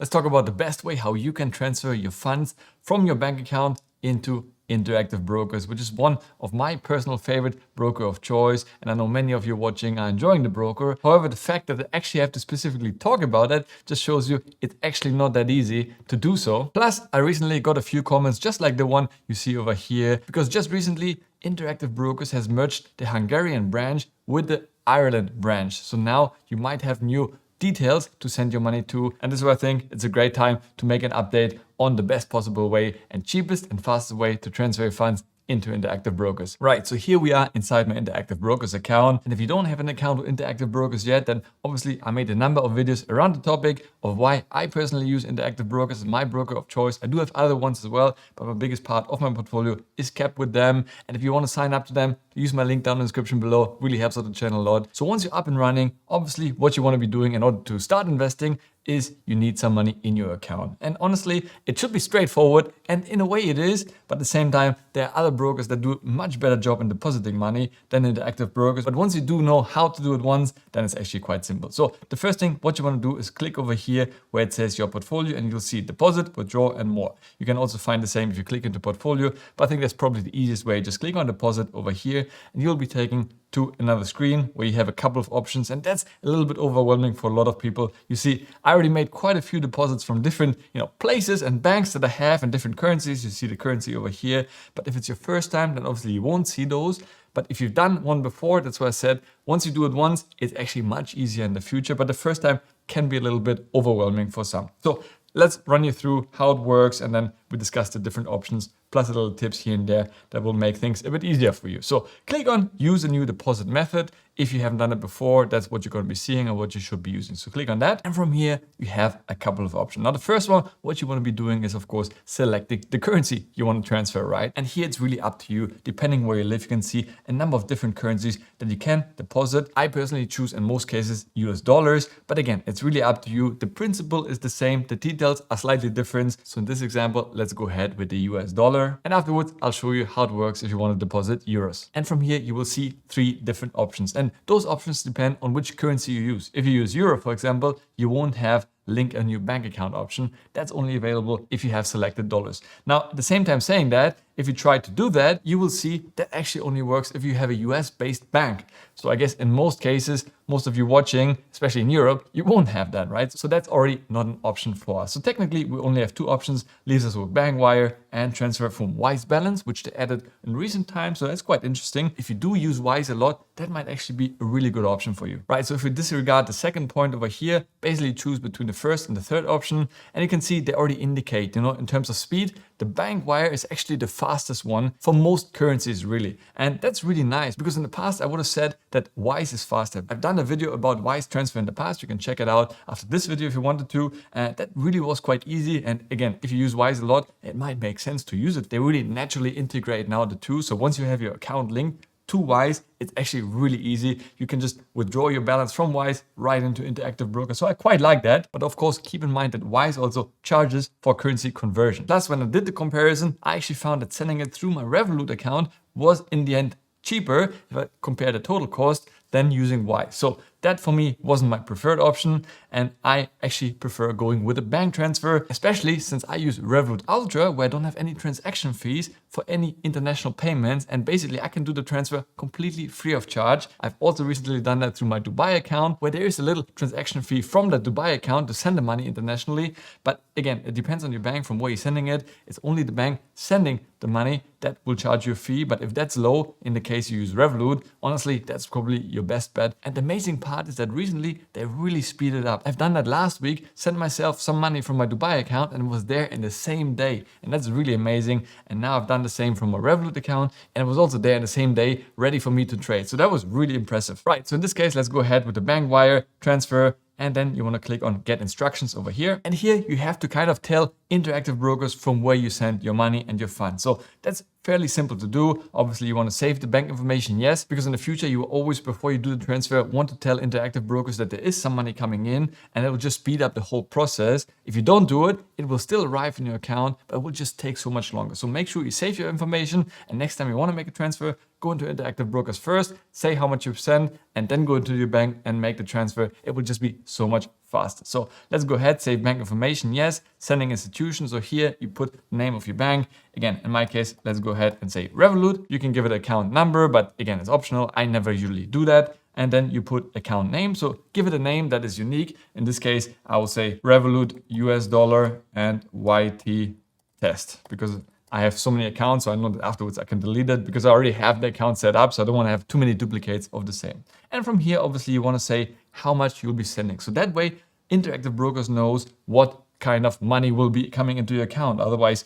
Let's talk about the best way how you can transfer your funds from your bank account into Interactive Brokers, which is one of my personal favorite broker of choice. And I know many of you watching are enjoying the broker. However, the fact that I actually have to specifically talk about it just shows you it's actually not that easy to do so. Plus, I recently got a few comments just like the one you see over here, because just recently Interactive Brokers has merged the Hungarian branch with the Ireland branch. So now you might have new details to send your money to, and this is where I think it's a great time to make an update on the best possible way and cheapest and fastest way to transfer your funds into Interactive Brokers. Right, so here we are inside my Interactive Brokers account. And if you don't have an account with Interactive Brokers yet, then obviously I made a number of videos around the topic of why I personally use Interactive Brokers as my broker of choice. I do have other ones as well, but my biggest part of my portfolio is kept with them. And if you want to sign up to them, use my link down in the description below. Really helps out the channel a lot. So once you're up and running, obviously what you want to be doing in order to start investing is you need some money in your account. And honestly, it should be straightforward, and in a way it is, but at the same time, there are other brokers that do a much better job in depositing money than Interactive Brokers. But once you do know how to do it once, then it's actually quite simple. So the first thing, what you want to do is click over here where it says your portfolio, and you'll see deposit, withdraw, and more. You can also find the same if you click into portfolio, but I think that's probably the easiest way. Just click on deposit over here, and you'll be taken to another screen where you have a couple of options, and that's a little bit overwhelming for a lot of people. You see, I already made quite a few deposits from different places and banks that I have in different currencies. You see the currency over here, but if it's your first time, then obviously you won't see those. But if you've done one before, that's why I said once you do it once, it's actually much easier in the future, but the first time can be a little bit overwhelming for some. So let's run you through how it works, and then we discuss the different options, plus a little tips here and there that will make things a bit easier for you. So click on use a new deposit method. If you haven't done it before, that's what you're going to be seeing or what you should be using. So click on that. And from here, you have a couple of options. Now, the first one, what you want to be doing is, of course, selecting the currency you want to transfer, right? And here it's really up to you. Depending where you live, you can see a number of different currencies that you can deposit. I personally choose in most cases US dollars, but again, it's really up to you. The principle is the same. The details are slightly different. So in this example, let's go ahead with the US dollar. And afterwards, I'll show you how it works if you want to deposit euros. And from here, you will see 3 different options. And those options depend on which currency you use. If you use euro, for example, you won't have link a new bank account option. That's only available if you have selected dollars. Now, at the same time saying that, if you try to do that, you will see that actually only works if you have a US-based bank. So I guess in most cases, most of you watching, especially in Europe, you won't have that, right? So that's already not an option for us. So technically, we only have 2 options, leaves us with bank wire and transfer from Wise Balance, which they added in recent times. So that's quite interesting. If you do use Wise a lot, that might actually be a really good option for you, right? So if we disregard the second point over here, basically choose between the first and the third option, and you can see they already indicate, in terms of speed, the bank wire is actually the fastest one for most currencies, really. And that's really nice, because in the past I would have said that Wise is faster. I've done a video about Wise transfer in the past. You can check it out after this video if you wanted to. That really was quite easy. And again, if you use Wise a lot, it might make sense to use it. They really naturally integrate now the two. So once you have your account linked to Wise, it's actually really easy. You can just withdraw your balance from Wise right into Interactive Brokers. So I quite like that. But of course, keep in mind that Wise also charges for currency conversion. Plus, when I did the comparison, I actually found that sending it through my Revolut account was in the end cheaper if I compare the total cost than using Wise. So that for me wasn't my preferred option, and I actually prefer going with a bank transfer, especially since I use Revolut Ultra, where I don't have any transaction fees for any international payments, and basically I can do the transfer completely free of charge. I've also recently done that through my Dubai account, where there is a little transaction fee from the Dubai account to send the money internationally. But again, it depends on your bank from where you're sending it. It's only the bank sending the money that will charge you a fee. But if that's low, in the case you use Revolut, honestly, that's probably your best bet. And the amazing part is that recently they really speeded up. I've done that last week, sent myself some money from my Dubai account, and it was there in the same day. And that's really amazing. And now I've done the same from my Revolut account, and it was also there in the same day, ready for me to trade. So that was really impressive. Right, so in this case, let's go ahead with the bank wire transfer. And then you want to click on get instructions over here. And here you have to kind of tell Interactive Brokers from where you send your money and your funds. So that's fairly simple to do. Obviously, you want to save the bank information, yes, because in the future, you will always, before you do the transfer, want to tell Interactive Brokers that there is some money coming in, and it will just speed up the whole process. If you don't do it, it will still arrive in your account, but it will just take so much longer. So make sure you save your information, and next time you want to make a transfer, go into Interactive Brokers first, say how much you've sent, and then go into your bank and make the transfer. It will just be so much faster. So let's go ahead, save bank information, yes, sending institution. So here you put the name of your bank. Again, in my case, let's go ahead and say Revolut. You can give it an account number, but again, it's optional. I never usually do that. And then you put account name. So give it a name that is unique. In this case, I will say Revolut US dollar and YT test, because I have so many accounts, so I know that afterwards I can delete it because I already have the account set up, so I don't want to have too many duplicates of the same. And from here, obviously, you want to say how much you'll be sending. So that way, Interactive Brokers knows what kind of money will be coming into your account. Otherwise,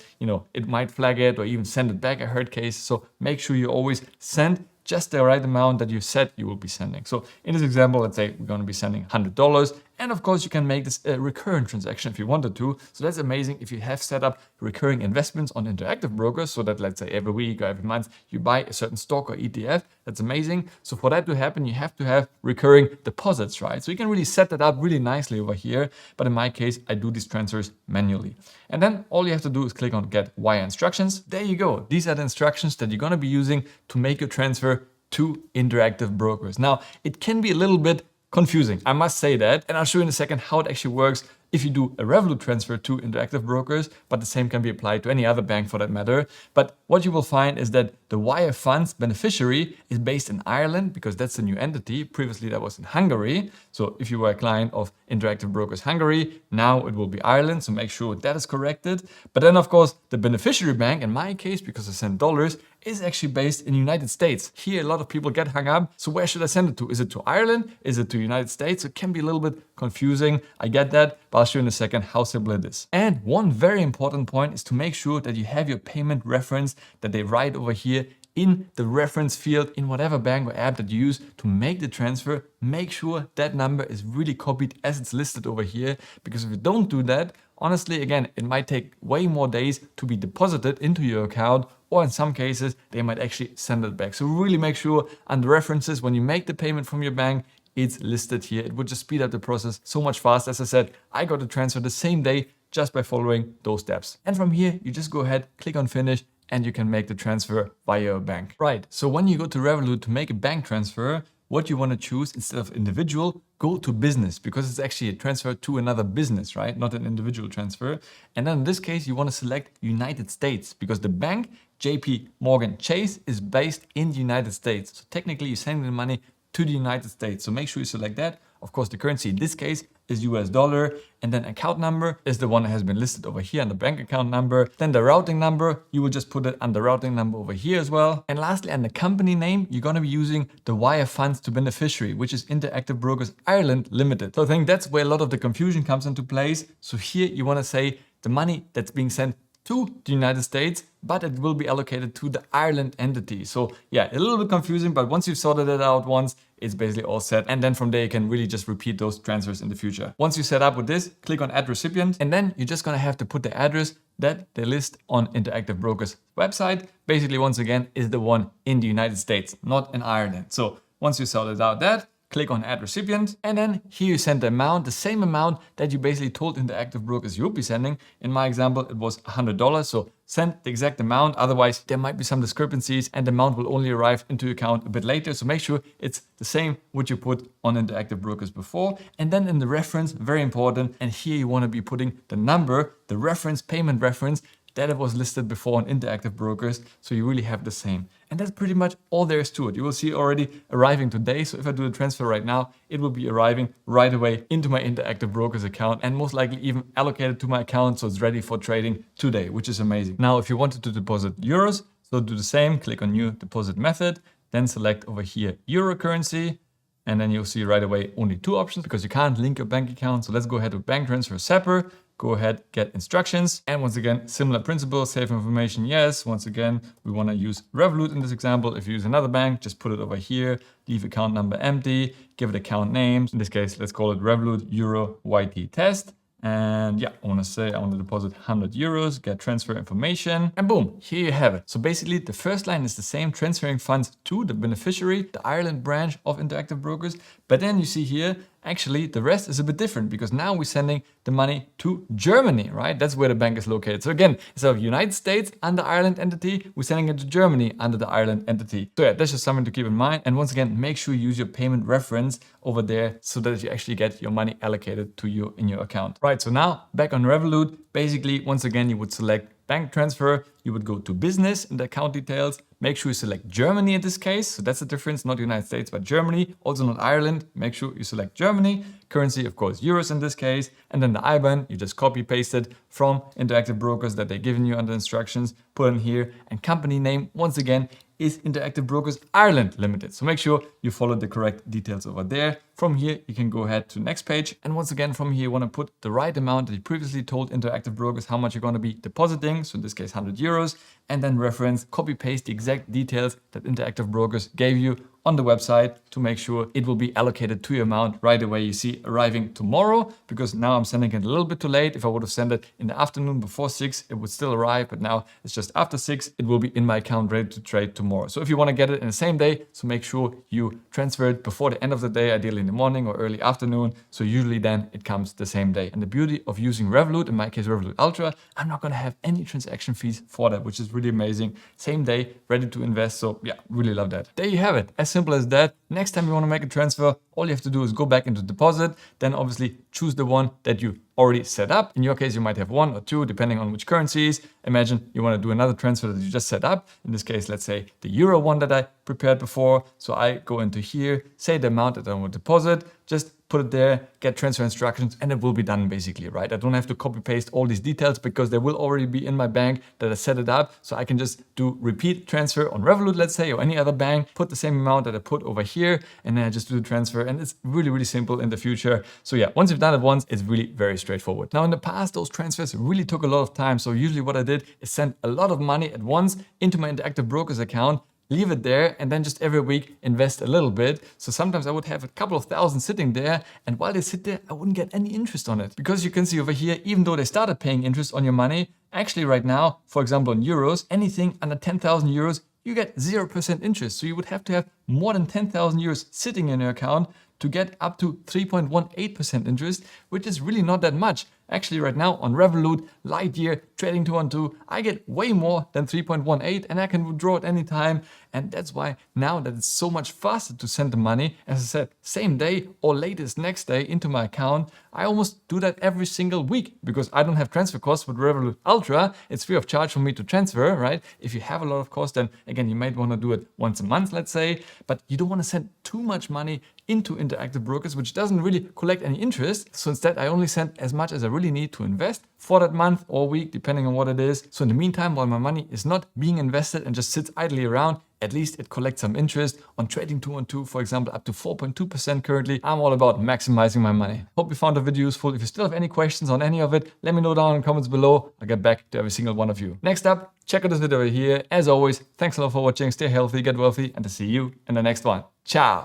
it might flag it or even send it back a hard case. So make sure you always send just the right amount that you said you will be sending. So in this example, let's say we're going to be sending $100. And of course, you can make this a recurrent transaction if you wanted to. So that's amazing if you have set up recurring investments on Interactive Brokers, so that let's say every week or every month you buy a certain stock or ETF. That's amazing. So for that to happen, you have to have recurring deposits, right? So you can really set that up really nicely over here. But in my case, I do these transfers manually. And then all you have to do is click on Get Wire Instructions. There you go. These are the instructions that you're going to be using to make your transfer to Interactive Brokers. Now, it can be a little bit confusing, I must say that, and I'll show you in a second how it actually works if you do a Revolut transfer to Interactive Brokers, but the same can be applied to any other bank for that matter. But what you will find is that the wire funds beneficiary is based in Ireland, because that's the new entity. Previously that was in Hungary. So if you were a client of Interactive Brokers Hungary, now it will be Ireland. So make sure that is corrected. But then of course the beneficiary bank, in my case, because I send dollars, is actually based in the United States. Here a lot of people get hung up. So where should I send it to? Is it to Ireland? Is it to the United States? It can be a little bit confusing. I get that, but I'll show you in a second how simple it is. And one very important point is to make sure that you have your payment reference that they write over here in the reference field in whatever bank or app that you use to make the transfer. Make sure that number is really copied as it's listed over here, because if you don't do that, honestly, again, it might take way more days to be deposited into your account, or in some cases, they might actually send it back. So really make sure under references, when you make the payment from your bank, it's listed here. It would just speed up the process so much faster. As I said, I got the transfer the same day just by following those steps. And from here, you just go ahead, click on finish, and you can make the transfer via your bank. Right, so when you go to Revolut to make a bank transfer, what you want to choose instead of individual, go to business, because it's actually a transfer to another business, right? Not an individual transfer. And then in this case, you want to select United States, because the bank, JP Morgan Chase, is based in the United States. So technically you're sending the money to the United States. So make sure you select that. Of course, the currency in this case is US dollar, and then account number is the one that has been listed over here under bank account number. Then the routing number, you will just put it under routing number over here as well. And lastly, under company name, you're going to be using the wire funds to beneficiary, which is Interactive Brokers Ireland Limited. So I think that's where a lot of the confusion comes into place. So here you want to say the money that's being sent to the United States, but it will be allocated to the Ireland entity. So yeah, a little bit confusing, but once you've sorted it out once, it's basically all set. And then from there, you can really just repeat those transfers in the future. Once you set up with this, click on Add Recipient, and then you're just gonna have to put the address that they list on Interactive Brokers website. Basically, once again, is the one in the United States, not in Ireland. So once you sorted out that, click on Add Recipient, and then here you send the amount, the same amount that you basically told Interactive Brokers you'll be sending. In my example, it was $100, so send the exact amount. Otherwise, there might be some discrepancies and the amount will only arrive into your account a bit later. So make sure it's the same what you put on Interactive Brokers before. And then in the reference, very important, and here you want to be putting the number, the reference, payment reference, that it was listed before on Interactive Brokers, so you really have the same. And that's pretty much all there is to it. You will see already arriving today. So if I do the transfer right now, it will be arriving right away into my Interactive Brokers account, and most likely even allocated to my account, so it's ready for trading today, which is amazing. Now, if you wanted to deposit euros, so do the same, click on New Deposit Method, then select over here Euro currency, and then you'll see right away only two options because you can't link your bank account. So let's go ahead with bank transfer SEPA. Go ahead, get instructions. And once again, similar principle, save information, yes. Once again, we want to use Revolut in this example. If you use another bank, just put it over here, leave account number empty, give it account names. In this case, let's call it Revolut Euro YT test. And yeah, I want to say I want to deposit 100 euros, get transfer information, and boom, here you have it. So basically the first line is the same, transferring funds to the beneficiary, the Ireland branch of Interactive Brokers. But then you see here, Actually, the rest is a bit different because now we're sending the money to Germany, right? That's where the bank is located. So again, instead of United States under Ireland entity, we're sending it to Germany under the Ireland entity. So yeah, that's just something to keep in mind. And once again, make sure you use your payment reference over there so that you actually get your money allocated to you in your account. Right, so now back on Revolut, basically, once again, you would select bank transfer, you would go to business in the account details, make sure you select Germany in this case, so that's the difference, not United States, but Germany, also not Ireland, make sure you select Germany, currency, of course, euros in this case, and then the IBAN, you just copy paste it from Interactive Brokers that they're giving you under instructions, put in here, and company name, once again, is Interactive Brokers Ireland Limited. So make sure you follow the correct details over there. From here, you can go ahead to the next page. And once again, from here, you want to put the right amount that you previously told Interactive Brokers how much you're going to be depositing. So in this case, 100 euros, and then reference, copy paste the exact details that Interactive Brokers gave you on the website to make sure it will be allocated to your amount right away. You see arriving tomorrow, because now I'm sending it a little bit too late. If I would have sent it in the afternoon before 6, it would still arrive, but now it's just after 6. It will be in my account ready to trade tomorrow. So if you want to get it in the same day, so make sure you transfer it before the end of the day, ideally in the morning or early afternoon. So usually then it comes the same day. And the beauty of using Revolut, in my case Revolut Ultra, I'm not going to have any transaction fees for that, which is really amazing. Same day, ready to invest. So yeah, really love that. There you have it. As simple as that. Next time you want to make a transfer, all you have to do is go back into deposit, then obviously choose the one that you already set up. In your case, you might have 1 or 2, depending on which currencies. Imagine you want to do another transfer that you just set up. In this case, let's say the euro one that I prepared before. So I go into here, say the amount that I want to deposit, just put it there, get transfer instructions, and it will be done basically, right? I don't have to copy paste all these details because they will already be in my bank that I set it up. So I can just do repeat transfer on Revolut, let's say, or any other bank, put the same amount that I put over here, and then I just do the transfer. And it's really, really simple in the future. So yeah, once you've done it once, it's really very straightforward. Now in the past, those transfers really took a lot of time. So usually what I did is send a lot of money at once into my Interactive Brokers account, leave it there, and then just every week invest a little bit. So sometimes I would have a couple of thousand sitting there, and while they sit there, I wouldn't get any interest on it. Because you can see over here, even though they started paying interest on your money, actually right now, for example, in euros, anything under 10,000 euros, you get 0% interest. So you would have to have more than 10,000 euros sitting in your account to get up to 3.18% interest, which is really not that much. Actually, right now on Revolut, Lightyear, Trading 212, I get way more than 3.18 and I can withdraw at any time. And that's why now that it's so much faster to send the money, as I said, same day or latest next day into my account, I almost do that every single week because I don't have transfer costs with Revolut Ultra. It's free of charge for me to transfer, right? If you have a lot of costs, then again, you might want to do it once a month, let's say, but you don't want to send too much money into Interactive Brokers, which doesn't really collect any interest. So instead, I only send as much as I really need to invest for that month or week, depending on what it is. So in the meantime, while my money is not being invested and just sits idly around, at least it collects some interest. On Trading 212, for example, up to 4.2% currently. I'm all about maximizing my money. Hope you found the video useful. If you still have any questions on any of it, let me know down in the comments below. I'll get back to every single one of you. Next up, check out this video over here. As always, thanks a lot for watching. Stay healthy, get wealthy, and I'll see you in the next one. Ciao.